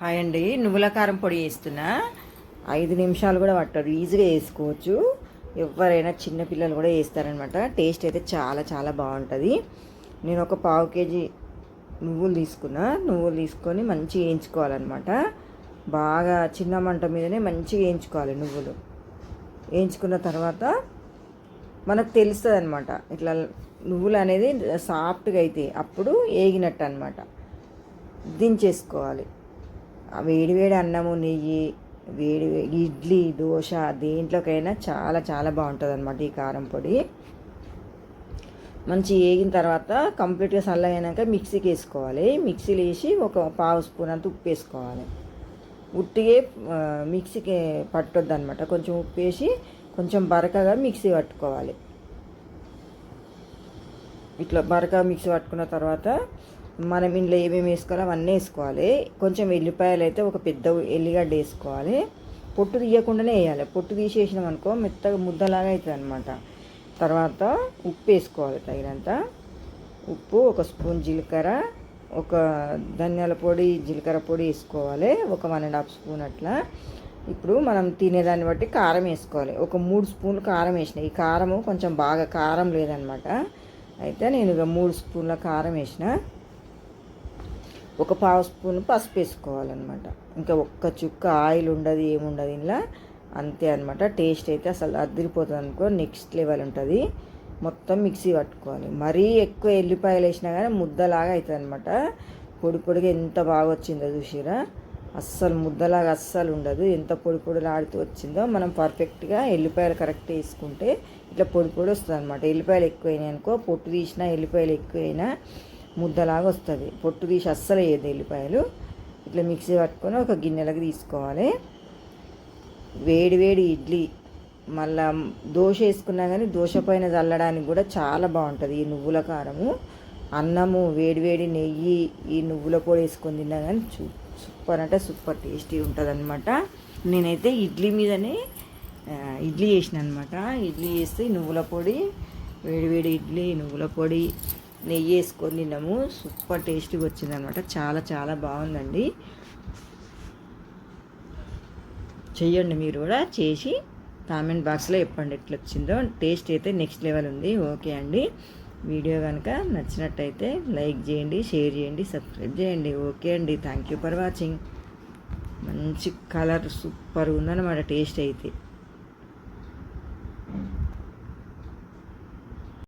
Hi అండి, నువ్వుల కారం పొడి వేస్తున్నా. 5 నిమిషాలు కూడా పట్టదు, ఈజీగా వేసుకోవచ్చు. ఎవరైనా చిన్నపిల్లలు కూడా వేస్తారనమాట. టేస్ట్ అయితే చాలా చాలా బాగుంటుంది. నేను ఒక పావు కేజీ నువ్వులు తీసుకొని మంచిగా వేయించుకోవాలన్నమాట. బాగా చిన్న మంట మీదనే మంచిగా వేయించుకోవాలి. నువ్వులు వేయించుకున్న తర్వాత మనకు తెలుస్తుంది అనమాట. ఇట్లా నువ్వులు అనేది సాఫ్ట్గా అయితే అప్పుడు వేగినట్టు అనమాట. దించేసుకోవాలి. వేడివేడి అన్నము, నెయ్యి, వేడి ఇడ్లీ, దోశ దేంట్లోకైనా చాలా చాలా బాగుంటుంది అనమాట ఈ కారం పొడి. మంచి వేగిన తర్వాత కంప్లీట్గా చల్లగైనాక మిక్సీకి వేసుకోవాలి. మిక్సీలో వేసి ఒక పావు స్పూన్ అంత ఉప్పు వేసుకోవాలి. ఉట్టిగే మిక్సీకి పట్టొద్దు అనమాట. కొంచెం ఉప్పు వేసి కొంచెం బరకగా మిక్సీ పట్టుకోవాలి. ఇట్లా బరకగా మిక్సీ పట్టుకున్న తర్వాత మనం ఇంట్లో ఏమేమి వేసుకోవాలో అవన్నీ వేసుకోవాలి. కొంచెం ఎల్లిపాయలు అయితే ఒక పెద్ద ఎల్లిగడ్డ వేసుకోవాలి. పొట్టు తీయకుండానే వేయాలి. పొట్టు తీసేసినాం అనుకో మెత్తగా ముద్దలాగా అవుతుంది అనమాట. తర్వాత ఉప్పు వేసుకోవాలి తగినంత ఉప్పు, ఒక స్పూన్ జీలకర్ర, ఒక ధనియాల పొడి, జీలకర్ర పొడి వేసుకోవాలి. ఒక 1.5 స్పూన్ అట్లా. ఇప్పుడు మనం తినేదాన్ని బట్టి కారం వేసుకోవాలి. ఒక 3 స్పూన్లు కారం వేసిన. ఈ కారము కొంచెం బాగా కారం లేదనమాట. అయితే నేను ఇక 3 స్పూన్ల కారం వేసిన. ఒక పావు స్పూన్ పసుపు వేసుకోవాలన్నమాట. ఇంకా ఒక్క చుక్క ఆయిల్ ఉండదు, ఏముండదు ఇలా, అంతే అనమాట. టేస్ట్ అయితే అసలు అదిరిపోతుంది అనుకో, నెక్స్ట్ లెవెల్ ఉంటుంది. మొత్తం మిక్సీ పట్టుకోవాలి. మరీ ఎక్కువ ఎల్లిపాయలు వేసినా కానీ ముద్దలాగా అవుతుంది అనమాట. పొడి పొడిగా ఎంత బాగా వచ్చిందో చూసిరా. అస్సలు ముద్దలాగా అస్సలు ఉండదు. ఎంత పొడి పొడిలాడుతూ వచ్చిందో. మనం పర్ఫెక్ట్గా ఎల్లిపాయలు కరెక్ట్ వేసుకుంటే ఇట్లా పొడి పొడి వస్తుంది అనమాట. ఎల్లిపాయలు ఎక్కువైనాయి అనుకో, పొట్టు తీసినా ఎల్లిపాయలు ఎక్కువైనా ముద్దలాగా వస్తుంది. పొట్టు తీసి అస్సలు వేయదు ఎల్లిపాయలు. ఇట్లా మిక్సీ పట్టుకొని ఒక గిన్నెలకు తీసుకోవాలి. వేడి వేడి ఇడ్లీ, మళ్ళా దోశ వేసుకున్నా కానీ దోశ పైన చల్లడానికి కూడా చాలా బాగుంటుంది ఈ నువ్వుల కారము. అన్నము, వేడి వేడి నెయ్యి, ఈ నువ్వుల పొడి వేసుకొని తిన్నా కానీ సూపర్ అంటే సూపర్ టేస్టీ ఉంటుంది అనమాట. నేనైతే ఇడ్లీ మీదనే ఇడ్లీ చేసిన అనమాట. ఇడ్లీ చేస్తే నువ్వుల పొడి, వేడి వేడి ఇడ్లీ, నువ్వుల పొడి, నెయ్యి వేసుకొని తిన్నాము. సూపర్ టేస్టీగా వచ్చిందనమాట. చాలా చాలా బాగుందండి. చెయ్యండి మీరు కూడా. చేసి కామెంట్ బాక్స్లో చెప్పండి ఎట్లా వచ్చిందో. టేస్ట్ అయితే నెక్స్ట్ లెవెల్ ఉంది. ఓకే అండి. వీడియో కనుక నచ్చినట్టయితే లైక్ చేయండి, షేర్ చేయండి, సబ్స్క్రైబ్ చేయండి. ఓకే అండి. Thank you for watching. మంచి కలర్ సూపర్ ఉందన్నమాట టేస్ట్ అయితే.